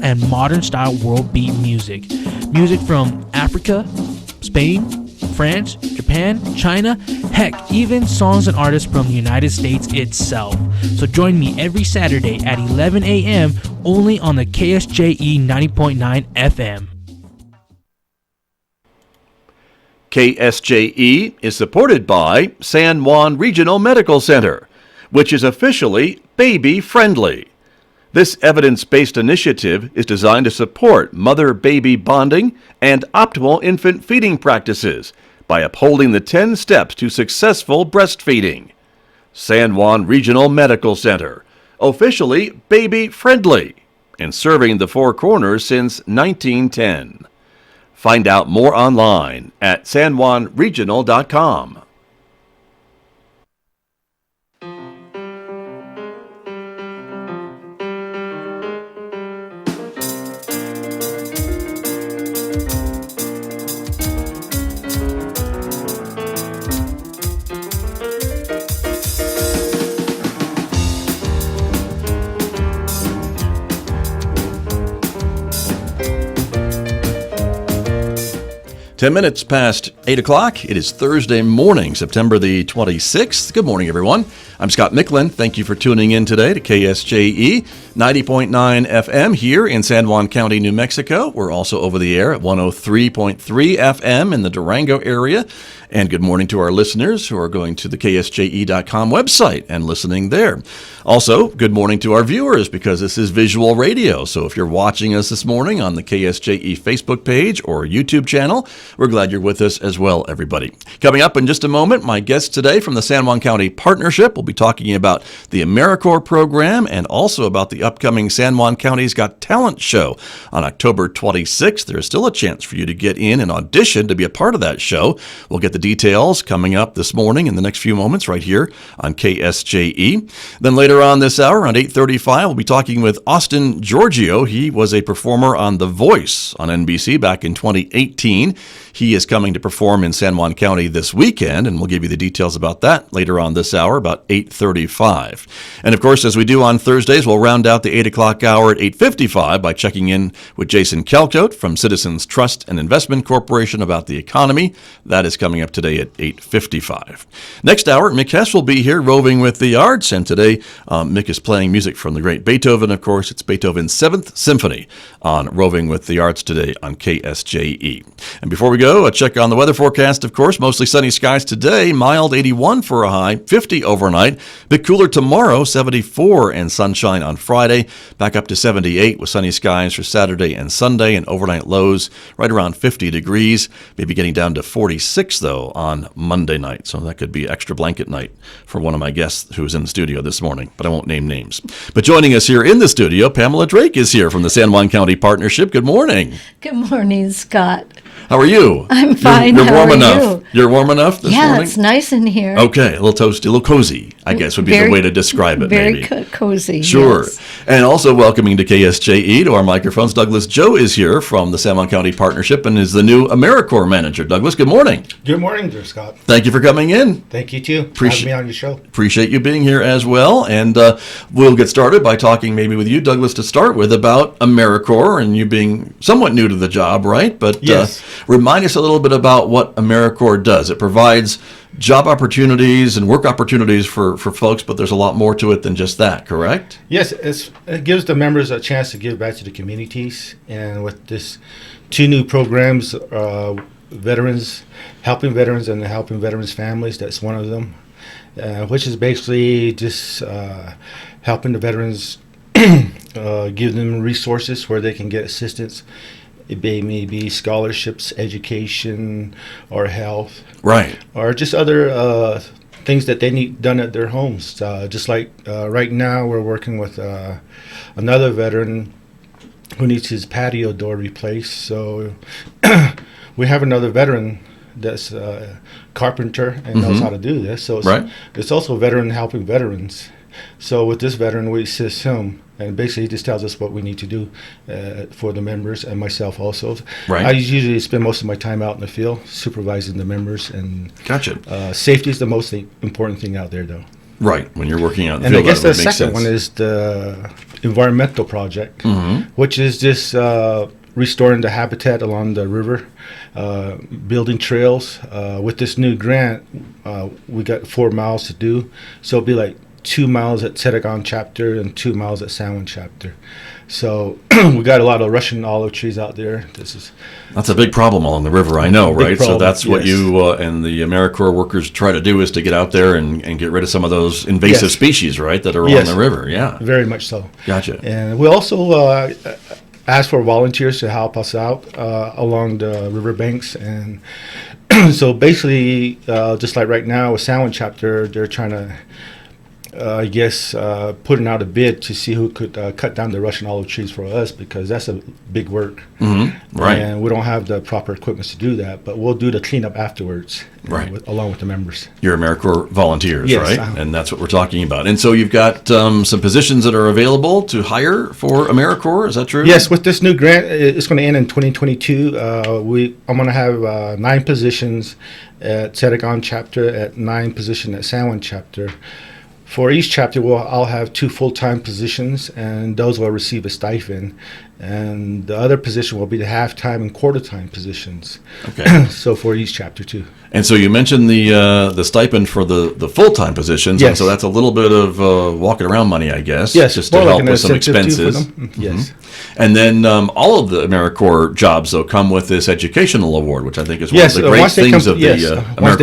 and modern-style world beat music. Music from Africa, Spain, France, Japan, China, heck, even songs and artists from the United States itself. So join me every Saturday at 11 a.m. only on the KSJE 90.9 FM. KSJE is supported by San Juan Regional Medical Center, which is officially baby-friendly. This evidence-based initiative is designed to support mother-baby bonding and optimal infant feeding practices by upholding the 10 steps to successful breastfeeding. San Juan Regional Medical Center, officially baby-friendly, and serving the Four Corners since 1910. Find out more online at sanjuanregional.com. Ten minutes past 8 o'clock. It is Thursday morning, September the 26th. Good morning, everyone. I'm Scott Micklin. Thank you for tuning in today to KSJE 90.9 FM here in San Juan County, New Mexico. We're also over the air at 103.3 FM in the Durango area. And good morning to our listeners who are going to the KSJE.com website and listening there. Also, good morning to our viewers because this is visual radio. So if you're watching us this morning on the KSJE Facebook page or YouTube channel, we're glad you're with us as well, everybody. Coming up in just a moment, my guest today from the San Juan County Partnership will be talking about the AmeriCorps program and also about the upcoming San Juan County's Got Talent show on October 26th. There's still a chance for you to get in and audition to be a part of that show. We'll get the details coming up this morning in the next few moments right here on KSJE. Then later on this hour, around 8:35, we'll be talking with Austin Giorgio. He was a performer on The Voice on NBC back in 2018. He is coming to perform in San Juan County this weekend, and we'll give you the details about that later on this hour, about 8:35. And of course, as we do on Thursdays, we'll round out the 8 o'clock hour at 8:55 by checking in with Jason Calcote from Citizens Trust and Investment Corporation about the economy. That is coming up today at 8:55. Next hour, Mick Hess will be here roving with the arts, and today Mick is playing music from the great Beethoven. Of course, it's Beethoven's 7th Symphony on Roving with the Arts today on KSJE. And before we go, a check on the weather forecast, of course. Mostly sunny skies today, mild 81 for a high, 50 overnight. Bit cooler tomorrow, 74 and sunshine on Friday. Back up to 78 with sunny skies for Saturday and Sunday, and overnight lows right around 50 degrees. Maybe getting down to 46, though, on Monday night. So that could be extra blanket night for one of my guests who was in the studio this morning, but I won't name names. But joining us here in the studio, Pamela Drake is here from the San Juan County Partnership. Good morning. Good morning, Scott. How are you? I'm fine. You're warm How are enough. you? You're warm enough this morning? Yeah, it's nice in here. Okay, a little toasty, a little cozy, I guess would be the way to describe it, very maybe. Cozy. Sure. Yes. And also welcoming to KSJE to our microphones, Douglas Joe is here from the San Juan County Partnership and is the new AmeriCorps manager. Douglas, good morning. Good morning, dear Scott. Thank you for coming in. Thank you, too, for having me on your show. Appreciate you being here as well. And we'll get started by talking maybe with you, Douglas, to start with about AmeriCorps and you being somewhat new to the job, right? But yes. Remind us a little bit about what AmeriCorps does. It provides job opportunities and work opportunities for folks, but there's a lot more to it than just that, correct? Yes, it gives the members a chance to give back to the communities. And with this 2 new programs, veterans, helping veterans and helping veterans' families, that's one of them, which is basically just helping the veterans, give them resources where they can get assistance. It may be scholarships, education, or health. Right. Or just other things that they need done at their homes. Just like right now we're working with another veteran who needs his patio door replaced. So we have another veteran that's a carpenter and knows how to do this. So it's also a veteran helping veterans. So with this veteran, we assist him, and basically he just tells us what we need to do for the members and myself also. Right. I usually spend most of my time out in the field supervising the members. And gotcha. Safety is the most important thing out there, though. Right, when you're working out in the And I field, guess that the would make second sense. one is the environmental project, Mm-hmm. which is just restoring the habitat along the river, building trails. With this new grant, we got 4 miles to do, so it'll be like 2 miles at Sedagon chapter and 2 miles at San Juan chapter. So we got a lot of Russian olive trees out there. That's a big problem along the river, I know, Big right? So problem, that's what yes. you and the AmeriCorps workers try to do, is to get out there and get rid of some of those invasive Yes. species, right, that are along Yes. the river. Yeah, Very much so. gotcha. And we also ask for volunteers to help us out along the riverbanks. And so basically, just like right now with San Juan chapter, they're trying to, putting out a bid to see who could cut down the Russian olive trees for us, because that's a big work. Mm-hmm. Right. And we don't have the proper equipment to do that, but we'll do the cleanup afterwards, Right. Along with the members. You're AmeriCorps volunteers, Yes, right? uh-huh. And that's what we're talking about. And so you've got some positions that are available to hire for AmeriCorps. Is that true? Yes, with this new grant, it's going to end in 2022. I'm going to have 9 positions at Sedagon chapter, at 9 positions at San Juan chapter. For each chapter, I'll have 2 full-time positions, and those will receive a stipend. And the other position will be the half-time and quarter-time positions. Okay. So for each chapter too. And so you mentioned the stipend for the full-time positions. And Yes. so that's a little bit of walking around money, I guess. Yes, Just to more like help an with some incentive too for expenses. them. Yes. And then all of the AmeriCorps jobs, though, come with this educational award, which I think is one Yes, of the great once they things of the once they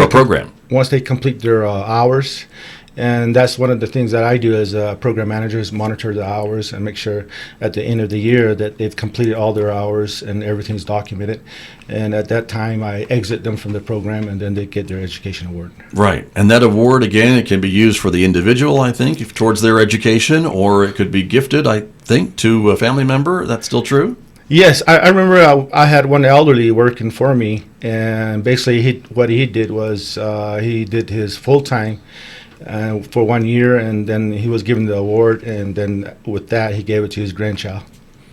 AmeriCorps program. Once they complete their hours, and that's one of the things that I do as a program manager, is monitor the hours and make sure at the end of the year that they've completed all their hours and everything's documented. And at that time, I exit them from the program, and then they get their education award. Right. And that award, again, it can be used for the individual, I think, if towards their education, or it could be gifted, I think, to a family member. That's still true? Yes, I remember I had one elderly working for me, and basically what he did was he did his full-time for 1 year, and then he was given the award, and then with that he gave it to his grandchild.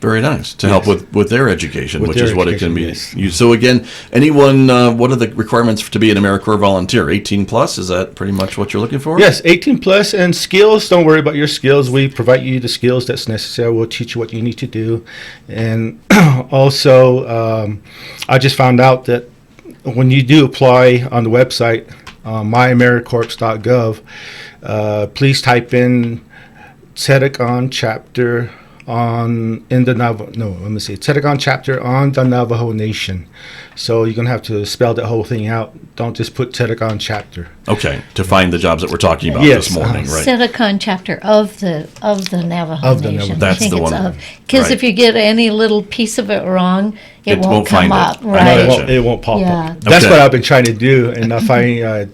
Very nice. To help with their education, With which their is what it can be education, yes. used. So again, anyone, what are the requirements to be an AmeriCorps volunteer? 18 plus? Is that pretty much what you're looking for? Yes, 18 plus, and skills. Don't worry about your skills. We provide you the skills that's necessary. We'll teach you what you need to do. And also, I just found out that when you do apply on the website, myamericorps.gov, please type in Sedagon chapter Sedagon chapter on the Navajo Nation. So you're gonna have to spell that whole thing out. Don't just put Sedagon chapter. Okay, to find the jobs that we're talking about Yes, this morning, right? Sedagon chapter of the Navajo Of the Nation. Navajo. That's I think the it's one. Because Right. if you get any little piece of it wrong, it It won't won't come find it. up. I know Right. Gotcha. It won't pop Yeah. up. That's Okay. what I've been trying to do, and I finally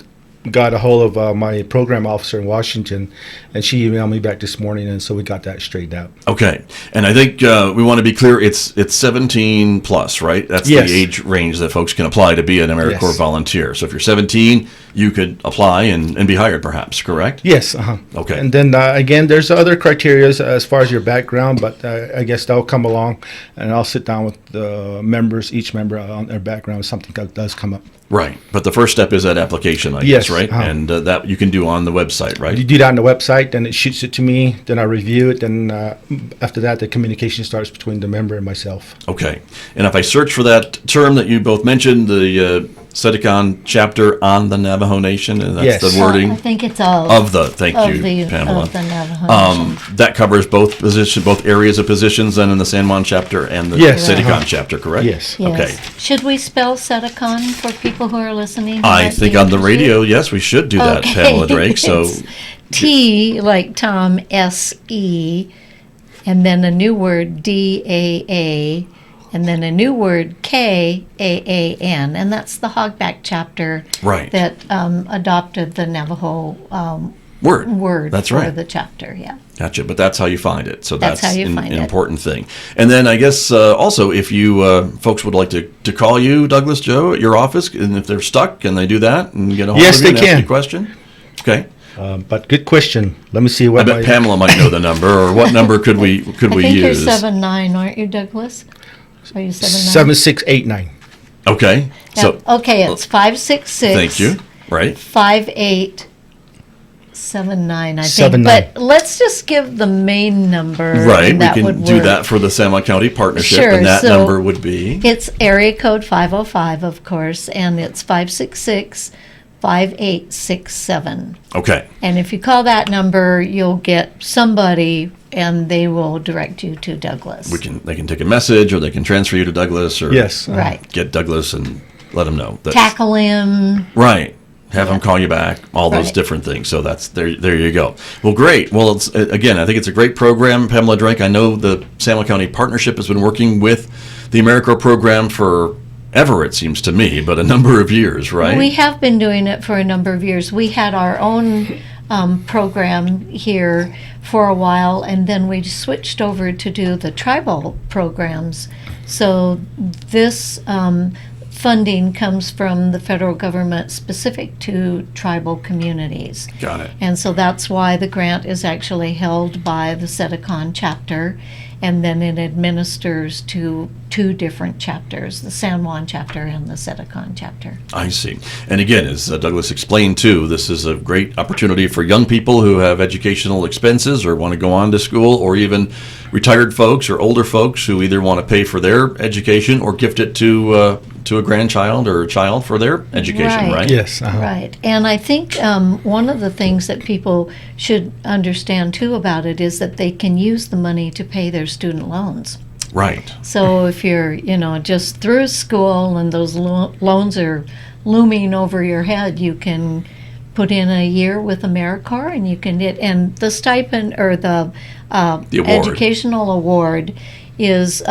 got a hold of my program officer in Washington, and she emailed me back this morning, and so we got that straightened out. Okay, and I think we want to be clear. It's 17 plus, right? That's Yes. the age range that folks can apply to be an AmeriCorps Yes. volunteer. So if you're 17, you could apply and be hired, perhaps. Correct? Yes. Okay. And then again, there's other criteria as far as your background, but I guess they'll come along, and I'll sit down with the members, each member on their background. If something that does come up. Right, but the first step is that application, I Yes, guess, right? And that you can do on the website, right? You do that on the website, then it shoots it to me, then I review it, and after that, the communication starts between the member and myself. Okay, and if I search for that term that you both mentioned, the Sedagon chapter on the Navajo Nation, and that's Yes. the wording I think it's of. of the. Thank of you, the, Pamela. Of the Navajo Nation. That covers both areas of positions, then in the San Juan chapter and the Yes. Sedagon chapter, correct? Yes. Yes. Okay. Should we spell Sedacon for people who are listening? who I might think be on the interested? radio, yes, we should do that, Pamela Drake. So It's T like Tom, S-E, and then a new word, D-A-A, and then a new word, K-A-A-N, and that's the Hogback chapter Right. that adopted the Navajo word That's for right. the chapter, yeah. Gotcha, but that's how you find it. So That's that's, how you an find it. important thing. And then I guess also if you folks would like to call you, Douglas Joe, at your office, and if they're stuck, can they do that and get a hold Yes, of you they and ask you can. a question? Okay. But good question. Let me see I what bet Pamela might know the number, or what number could we I think use? you're 7'9", aren't you, Douglas? Are you 7'9"? 7689. Okay. Yeah, So okay, it's 5'6". thank you. Right. 5'8", 879, I think. 79. But let's just give the main number. Right, and we that can would do work. that for the San Juan County Partnership, Sure, and that so number would be? It's area code 505, of course, and it's 566-5867. Okay, And if you call that number, you'll get somebody, and they will direct you to Douglas. they can take a message, or they can transfer you to Douglas, or Yes. Right. get Douglas and let him know. Tackle him. Right. Have him call you back, all those Right. different things. So that's there you go. Well, great. Well, it's, again, I think it's a great program, Pamela Drake. I know the San Juan County Partnership has been working with the AmeriCorps program for ever, it seems to me, but a number of years, right? We have been doing it for a number of years. We had our own program here for a while, and then we switched over to do the tribal programs. So this funding comes from the federal government specific to tribal communities. Got it. And so that's why the grant is actually held by the Sedicon chapter, and then it administers to two different chapters, the San Juan chapter and the Sedicon chapter. I see. And again, as Douglas explained too, this is a great opportunity for young people who have educational expenses or want to go on to school, or even retired folks or older folks who either want to pay for their education or gift it to a grandchild or a child for their education, right? Yes. Right. And I think one of the things that people should understand too about it is that they can use the money to pay their student loans. Right. So if you're, just through school and those loans are looming over your head, you can put in a year with AmeriCorps, and you can get, and the stipend or the award. educational award is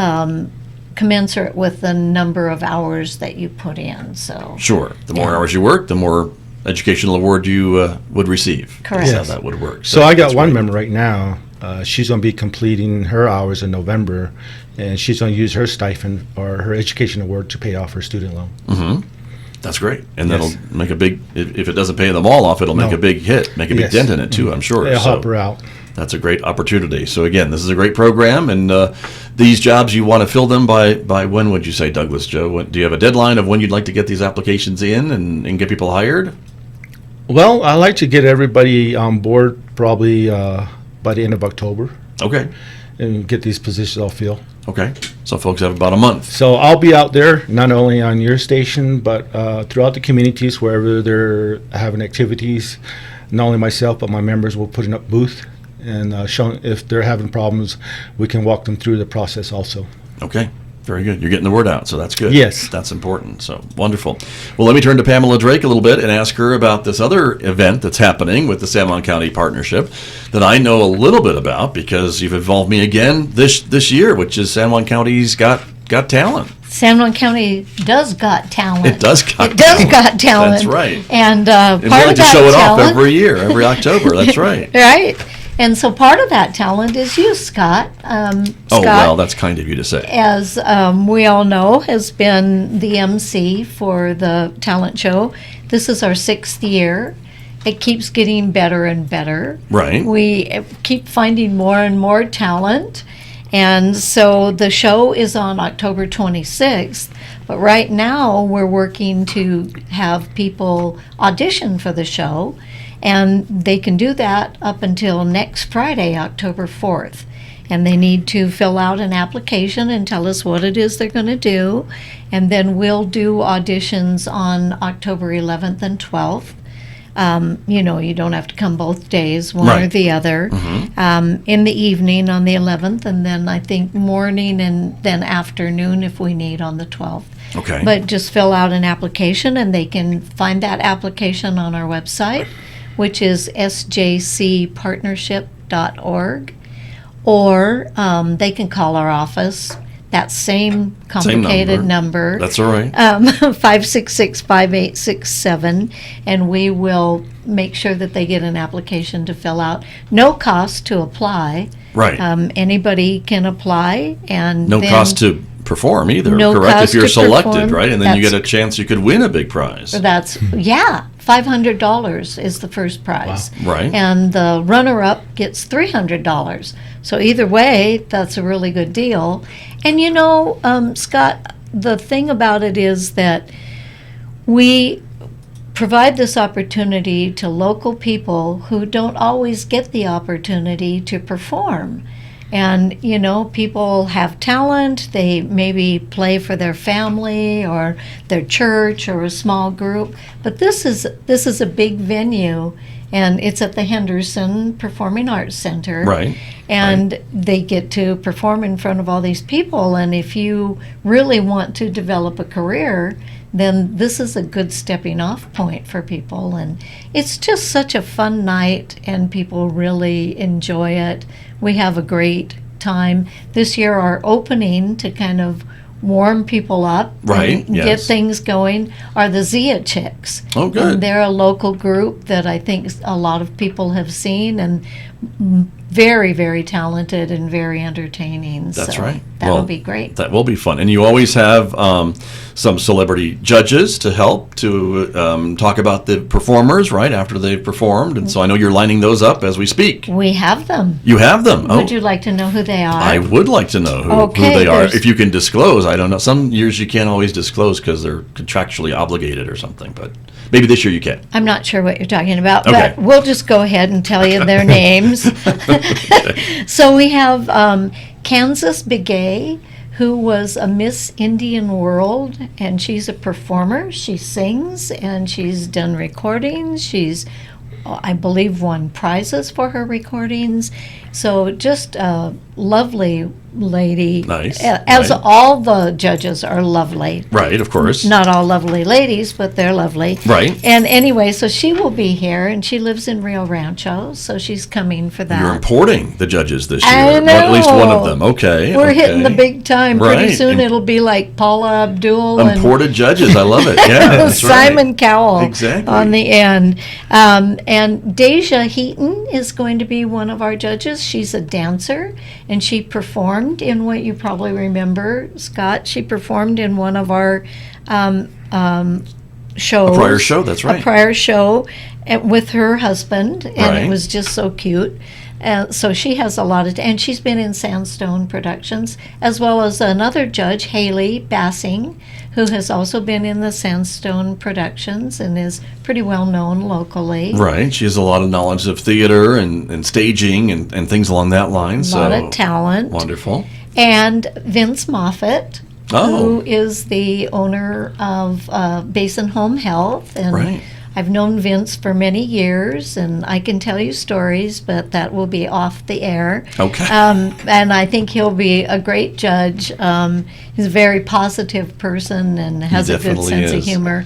commensurate with the number of hours that you put in. So Sure. The more hours you work, the more educational award you would receive. Correct. That's how that would work. So I got that's one great. member right now. She's going to be completing her hours in November, and she's going to use her stipend or her education award to pay off her student loan. Mm-hmm. That's great. And Yes. that'll make a big, if it doesn't pay them all off, it'll make No. a big hit, make a big Yes. dent in it too, I'm sure. It'll So help her out. that's a great opportunity. So again, this is a great program, and these jobs, you want to fill them by when would you say, Douglas, Joe? Do you have a deadline of when you'd like to get these applications in and get people hired? Well, I like to get everybody on board probably by the end of October Okay. and get these positions all filled. Okay. So folks have about a month. So I'll be out there, not only on your station, but throughout the communities, wherever they're having activities. Not only myself, but my members will put in a booth and showing if they're having problems, we can walk them through the process also. Okay. Very good. You're getting the word out, so that's good. Yes. That's important. So wonderful. Well, let me turn to Pamela Drake a little bit and ask her about this other event that's happening with the San Juan County Partnership that I know a little bit about because you've involved me again this year, which is San Juan County's Got Talent. San Juan County does got talent. It does got It does talent. got talent. That's right. And And we part like of to that show it off talent, every year, every October. That's right. right? And so part of that talent is you, Scott. Oh, Scott, well, that's kind of you to say. as we all know, has been the MC for the talent show. This is our 6th year. It keeps getting better and better. Right. We keep finding more and more talent. And so the show is on October 26th, but right now we're working to have people audition for the show, and they can do that up until next Friday, October 4th. And they need to fill out an application and tell us what it is they're going to do, and then we'll do auditions on October 11th and 12th. You don't have to come both days, one or Right. the other. In the evening on the 11th, and then I think morning and then afternoon if we need on the 12th. Okay. But just fill out an application, and they can find that application on our website, which is sjcpartnership.org, or they can call our office. That same complicated number. That's all right. 566-5867, and we will make sure that they get an application to fill out. No cost to apply. Right. Anybody can apply, and No then cost to perform either, No correct? cost If you're to selected, perform. right? And then you That's- get a chance you could win a big prize. That's $500 is the first prize. Wow. Right. And the runner-up gets $300. So either way, that's a really good deal. And Scott, the thing about it is that we provide this opportunity to local people who don't always get the opportunity to perform. And, you know, people have talent. They maybe play for their family or their church or a small group. But this is a big venue, and it's at the Henderson Performing Arts Center. Right. And they get to perform in front of all these people. And if you really want to develop a career, then this is a good stepping off point for people. And it's just such a fun night, and people really enjoy it. We have a great time. This year, our opening to kind of warm people up Right, and yes. get things going are the Zia Chicks. Oh, good. And they're a local group that I think a lot of people have seen, and very, very talented and very entertaining. That's so right. That'll Well, be great. That will be fun. And you always have some celebrity judges to help to talk about the performers, right, after they've performed. And so I know you're lining those up as we speak. We have them. You have them? Would you like to know who they are? I would like to know who Okay, they are. there's- If you can disclose, I don't know. Some years you can't always disclose because they're contractually obligated or something, but maybe this year you can. I'm not sure what you're talking about, Okay. but we'll just go ahead and tell you their names. So we have Kansas Begay, who was a Miss Indian World, and she's a performer. She sings, and she's done recordings. She's, I believe, won prizes for her recordings. So just a lovely lady. Nice, As right. all the judges are lovely. Right, of course. Not all lovely ladies, but they're lovely. Right. And anyway, so she will be here, and she lives in Rio Rancho, so she's coming for that. You're importing the judges this year. I know. At least one of them. Okay. We're okay. hitting the big time. Pretty Right. soon it'll be like Paula Abdul and Imported judges. I love it. Yeah, that's right. Simon Cowell Exactly. on the end. And Deja Heaton is going to be one of our judges. She's a dancer, and she performed in what you probably remember, Scott. She performed in one of our shows. A prior show, that's right. A prior show with her husband, and Right. it was just so cute. So she has a lot of, and she's been in Sandstone Productions, as well as another judge, Haley Bassing, who has also been in the Sandstone Productions and is pretty well known locally. Right. She has a lot of knowledge of theater and staging and things along that line. A lot of talent. Wonderful. And Vince Moffat, Oh. who is the owner of Basin Home Health. And Right. I've known Vince for many years, and I can tell you stories, but that will be off the air. Okay. And I think he'll be a great judge. He's a very positive person and has a good definitely sense of is. humor.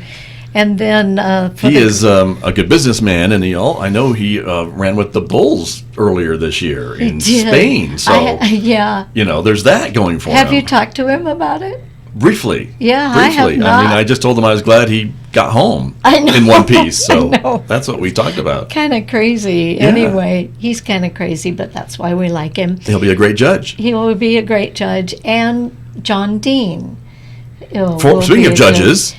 And then He is a good businessman, and I know he ran with the Bulls earlier this year in Spain. So, yeah. there's that going for him. Have you talked to him about it? Briefly. Yeah, I have Briefly. not. I mean, I just told him I was glad he got home I know, in one piece. So I know. that's what we talked about. Kind of crazy. Yeah. Anyway, he's kind of crazy, but that's why we like him. He'll be a great judge. He will be a great judge. And John Dean. will Speaking be of a judges,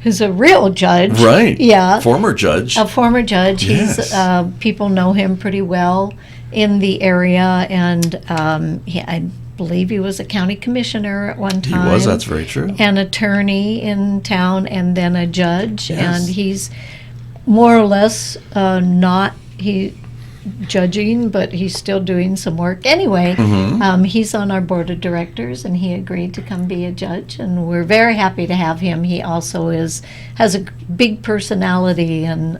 who's a real judge. right? Yeah. Former judge. A former judge. Yes. He's people know him pretty well in the area, and I believe he was a county commissioner at one He time. was. That's very true. An attorney in town, and then a judge. Yes. And he's more or less not judging, but he's still doing some work. Anyway, Mm-hmm. he's on our board of directors, and he agreed to come be a judge, and we're very happy to have him. He also has a big personality and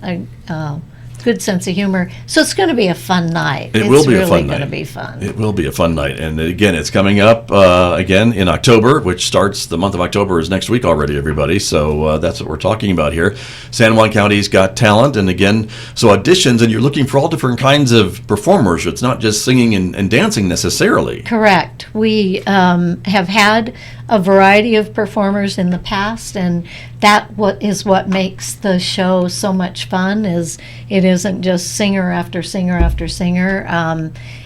a good sense of humor. So it's going to be a fun night. It will be a really fun going to night. be fun. It will be a fun night. And again, it's coming up again in October, which starts the month of October is next week already, everybody. So that's what we're talking about here. San Juan County's got talent. And again, so auditions, and you're looking for all different kinds of performers. It's not just singing and dancing necessarily. Correct. We have had a variety of performers in the past, and that is what makes the show so much fun. Is it isn't just singer after singer after singer,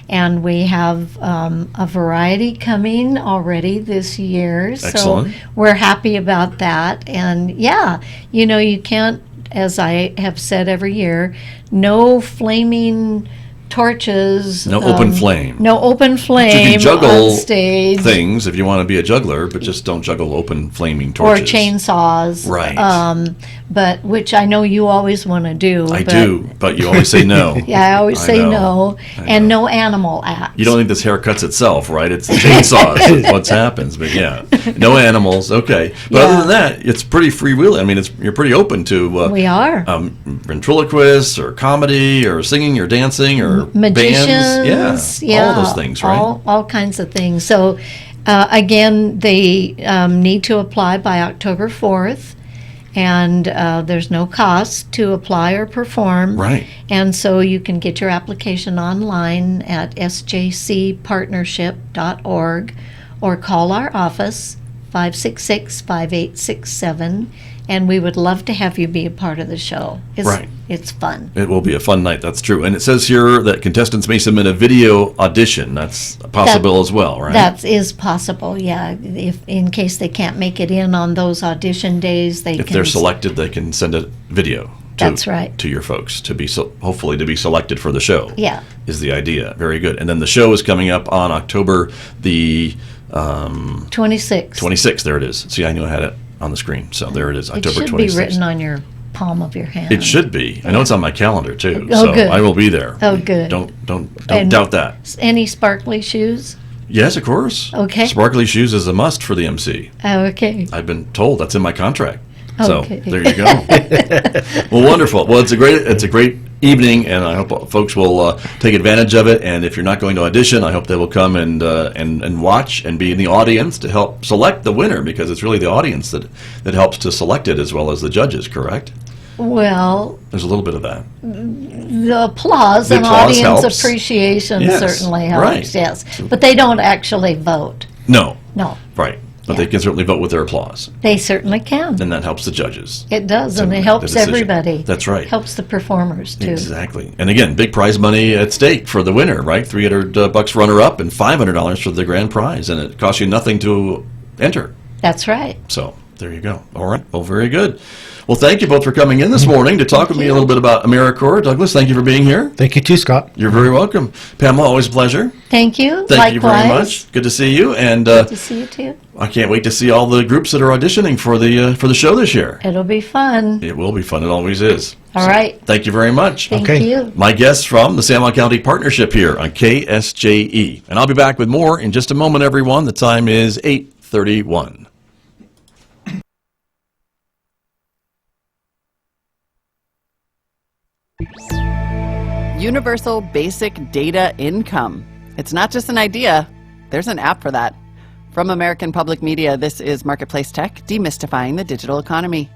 and we have a variety coming already this year. Excellent. So we're happy about that. And yeah, you can't, as I have said every year, no flaming torches. No open flame. No open You flame can juggle on stage. things if you want to be a juggler, but just don't juggle open flaming Or torches. chainsaws. Right. but which I know you always want to do. I but, do, but you always say no. Yeah, I always say know. no. And no animal acts. You don't think this hair cuts itself, right? It's the chainsaws. That's what happens. But yeah, no animals. Okay. But Yeah. other than that, it's pretty freewheeling. I mean, you're pretty open to We are. ventriloquists or comedy or singing or dancing or Magicians. bands. Yeah, all those things, right? All kinds of things. So, again, they need to apply by October 4th. And there's no cost to apply or perform. Right. And so you can get your application online at sjcpartnership.org or call our office, 566-5867. And we would love to have you be a part of the show. Right. It's fun. It will be a fun night, that's true. And it says here that contestants may submit a video audition. That's possible as well, right? That is possible, yeah. If in case they can't make it in on those audition days, they If can. they're selected, they can send a video That's right. to your folks to be hopefully to be selected for the show. Yeah. Is the idea. Very good. And then the show is coming up on October the 26th. 26th. There it is. See, I knew I had it on the screen. So there it is, It October 26th. should be written on your palm of your hand. It should be. I know it's on my calendar too. Oh, so good. I will be there. Oh, good. Don't And- doubt that. Any sparkly shoes? Yes, of course. Okay. Sparkly shoes is a must for the MC. Oh, okay. I've been told that's in my contract. Okay. So there you go. Well, wonderful. Well, it's a great evening, and I hope folks will take advantage of it. And if you're not going to audition, I hope they will come and watch and be in the audience to help select the winner, because it's really the audience that helps to select it as well as the judges. Correct? Well, There's a little bit of that. the applause The and applause audience helps. appreciation Yes, certainly helps, right. yes. But they don't actually vote. No. No, Right. But Yeah. they can certainly vote with their applause, they certainly can. and that helps the judges. It does, and to it make helps the decision. everybody. That's right. Helps the performers, too. Exactly. And again, big prize money at stake for the winner, right? $300 runner-up and $500 for the grand prize, and it costs you nothing to enter. That's right. So there you go. All right. Well, very good. Well, thank you both for coming in this morning to talk with me a little bit about AmeriCorps. Douglas, thank you for being here. Thank you too, Scott. You're very welcome. Pamela, always a pleasure. Thank you. Thank you very Likewise. much. Good to see you. And Good to see you, too. I can't wait to see all the groups that are auditioning for the show this year. It'll be fun. It will be fun. It always is. All right. Thank you very much. Thank Okay. you. My guests from the San Juan County Partnership here on KSJE. And I'll be back with more in just a moment, everyone. The time is 8:31. Universal Basic Data Income. It's not just an idea, there's an app for that. From American Public Media, this is Marketplace Tech, demystifying the digital economy.